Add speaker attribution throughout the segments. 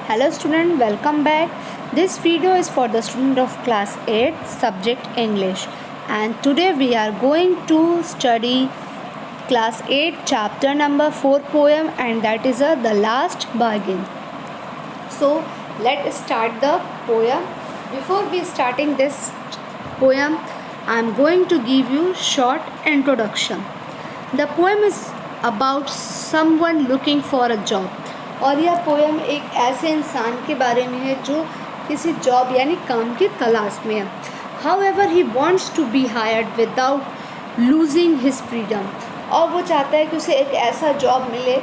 Speaker 1: Hello student, welcome back. This video is for the student of class 8 subject English, and today we are going to study class 8 chapter number 4 poem, and that is The Last Bargain. So let's start the poem. Before we starting this poem, I am going to give you short introduction. The poem is about someone looking for a job. और यह poem एक ऐसे इंसान के बारे में है जो किसी जॉब यानी काम की तलाश में है. However, he wants to be hired without losing his freedom. और वो चाहता है कि उसे एक ऐसा जॉब मिले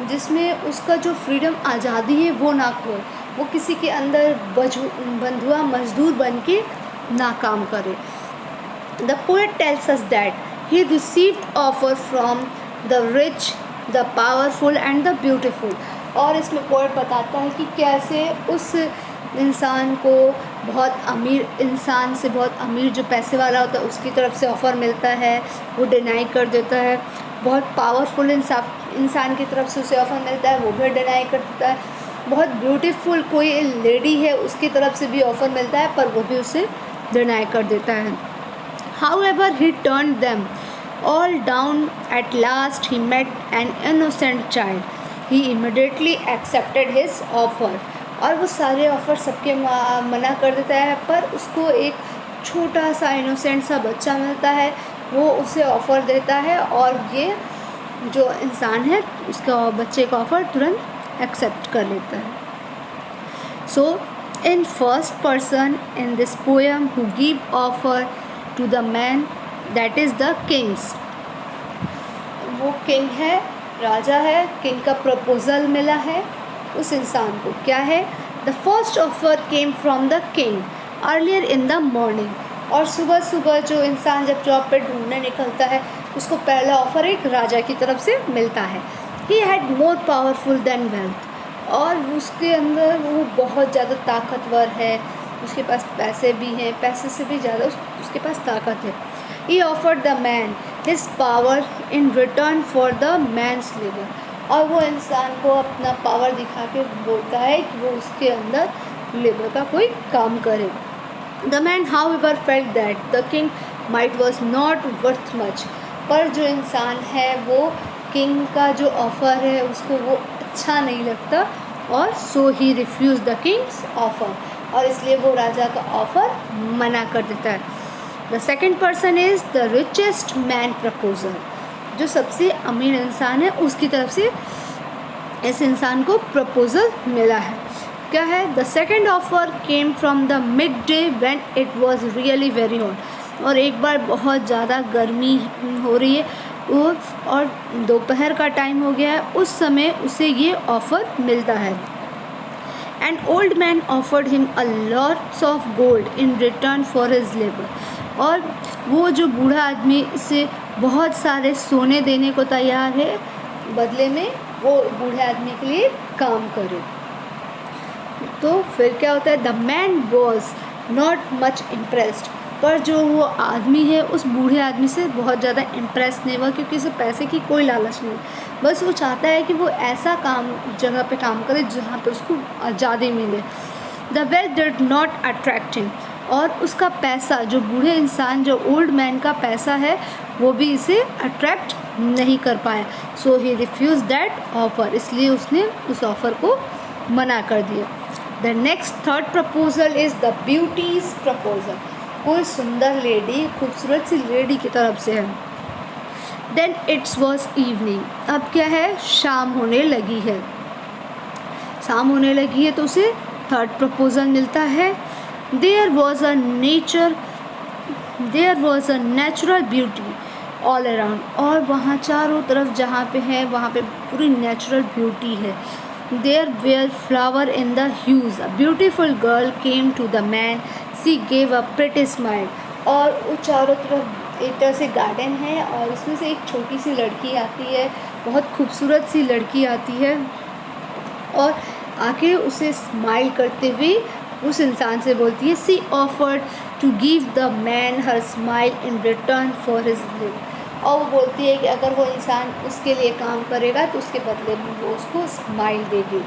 Speaker 1: जिसमें उसका जो फ्रीडम आज़ादी है वो ना खोए, वो किसी के अंदर बंधुआ मजदूर बन के ना काम करे. The poet tells us that he received offer from the rich, the powerful and the beautiful. और इसमें पोएट बताता है कि कैसे उस इंसान को बहुत अमीर इंसान से, बहुत अमीर जो पैसे वाला होता है उसकी तरफ से ऑफ़र मिलता है, वो डिनाई कर देता है. बहुत पावरफुल इंसान की तरफ से उसे ऑफ़र मिलता है, वो भी डिनाई कर देता है. बहुत ब्यूटीफुल कोई लेडी है उसकी तरफ से भी ऑफ़र मिलता है पर वो भी उसे डिनाई कर देता है. However, he turned them all down. At last he met an innocent child. He immediately accepted his offer. और वो सारे ऑफ़र सबके मना कर देता है, पर उसको एक छोटा सा इनोसेंट सा बच्चा मिलता है, वो उसे ऑफ़र देता है और ये जो इंसान है उसका बच्चे का ऑफ़र तुरंत एक्सेप्ट कर लेता है. So in first person in this poem who give offer to the man, that is the king's. वो किंग है, राजा है. किंग का प्रपोज़ल मिला है उस इंसान को. क्या है? The first offer came from the king earlier in the morning. और सुबह सुबह जो इंसान जब जॉब पे ढूंढने निकलता है उसको पहला ऑफ़र एक राजा की तरफ से मिलता है. He had more powerful then wealth. और उसके अंदर वो बहुत ज़्यादा ताकतवर है, उसके पास पैसे भी हैं, पैसे से भी ज़्यादा उसके पास ताकत है. He offered the man his power in return for the man's labor. और वो इंसान को अपना पावर दिखा के बोलता है कि वो उसके अंदर लेबर का कोई काम करे. The man however felt that the king might was not worth much. पर जो इंसान है वो किंग का जो ऑफ़र है उसको वो अच्छा नहीं लगता, और so he refused the king's offer. और इसलिए वो राजा का ऑफ़र मना कर देता है. The second person is the richest man proposal. जो सबसे अमीर इंसान है उसकी तरफ से इस इंसान को प्रपोज़ल मिला है. क्या है? The second offer came from the mid day when it was really very hot. और एक बार बहुत ज़्यादा गर्मी हो रही है वो, और दोपहर का टाइम हो गया है, उस समय उसे ये ऑफ़र मिलता है. An old man offered him a lots of gold in return for his labor. और वो जो बूढ़ा आदमी इसे बहुत सारे सोने देने को तैयार है, बदले में वो बूढ़े आदमी के लिए काम करे. तो फिर क्या होता है? The man was not much impressed. पर जो वो आदमी है उस बूढ़े आदमी से बहुत ज़्यादा इम्प्रेस नहीं हुआ, क्योंकि उसे पैसे की कोई लालच नहीं. बस वो चाहता है कि वो ऐसा काम जगह पे काम करे जहाँ पे उसको आज़ादी मिले. The wealth did not attract him. और उसका पैसा, जो बूढ़े इंसान, जो ओल्ड मैन का पैसा है, वो भी इसे अट्रैक्ट नहीं कर पाया. सो ही रिफ्यूज़ दैट ऑफ़र. इसलिए उसने उस ऑफ़र को मना कर दिया. The next third proposal is the beauties proposal. कोई सुंदर लेडी, खूबसूरत सी लेडी की तरफ से है. Then it's was evening. अब क्या है? शाम होने लगी है. शाम होने लगी है तो उसे थर्ड प्रपोज़ल मिलता है. There was a natural beauty all around. और वहाँ चारों तरफ जहाँ पे है वहाँ पे पूरी नेचुरल ब्यूटी है. There were flower in the huge. A beautiful girl came to the man. She gave a pretty smile. और वो चारों तरफ एक तरह से गार्डन है और उसमें से एक छोटी सी लड़की आती है, बहुत खूबसूरत सी लड़की आती है, और आके उसे स्माइल करते हुए उस इंसान से बोलती है. She offered to give the man her smile in return for his live. और वो बोलती है कि अगर वो इंसान उसके लिए काम करेगा तो उसके बदले में वो उसको स्माइल देगी.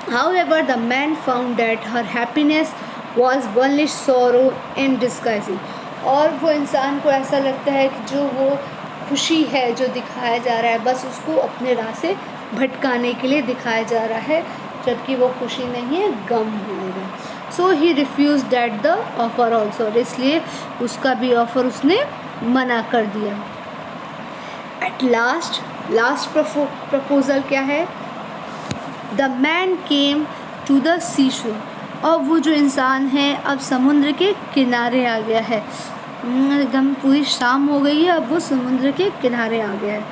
Speaker 1: However, the man found that her happiness was only sorrow in disguise. और वो इंसान को ऐसा लगता है कि जो वो खुशी है जो दिखाया जा रहा है बस उसको अपने राह से भटकाने के लिए दिखाया जा रहा है, जबकि वो खुशी नहीं है, गम मिलेगा. So he refuse that the offer also. इसलिए उसका भी ऑफ़र उसने मना कर दिया. एट लास्ट प्रपोजल क्या है? The man came to the sea shore. और वो जो इंसान है अब समुद्र के किनारे आ गया है. एकदम पूरी शाम हो गई है, अब वो समुद्र के किनारे आ गया है.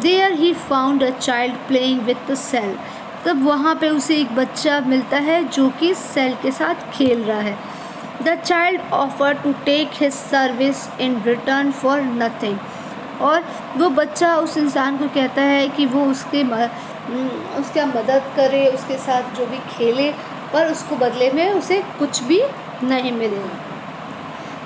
Speaker 1: There he found a child playing with the shell. तब वहाँ पे उसे एक बच्चा मिलता है जो कि सेल के साथ खेल रहा है. The child offer to take his service in return for nothing. और वो बच्चा उस इंसान को कहता है कि वो उसका मदद करे, उसके साथ जो भी खेले, पर उसको बदले में उसे कुछ भी नहीं मिलेगा.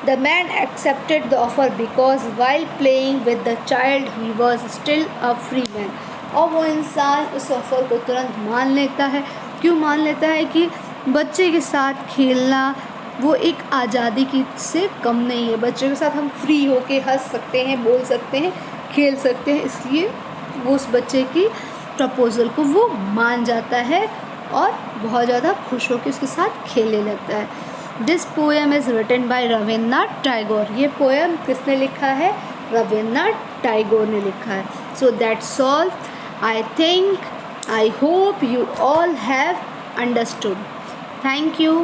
Speaker 1: The man accepted the offer because while playing with the child he was still a free man. और वो इंसान उस ऑफ़र को तुरंत मान लेता है. क्यों मान लेता है? कि बच्चे के साथ खेलना वो एक आज़ादी की से कम नहीं है. बच्चे के साथ हम फ्री होके हंस सकते हैं, बोल सकते हैं, खेल सकते हैं. इसलिए वो उस बच्चे की प्रपोज़ल को वो मान जाता है और बहुत ज़्यादा खुश होकर उसके साथ खेलने लगता है. This poem is written by Rabindranath Tagore. ये पोएम किसने लिखा है? रविन्द्रनाथ टैगोर ने लिखा है. So that's all. I hope you all have understood. Thank you.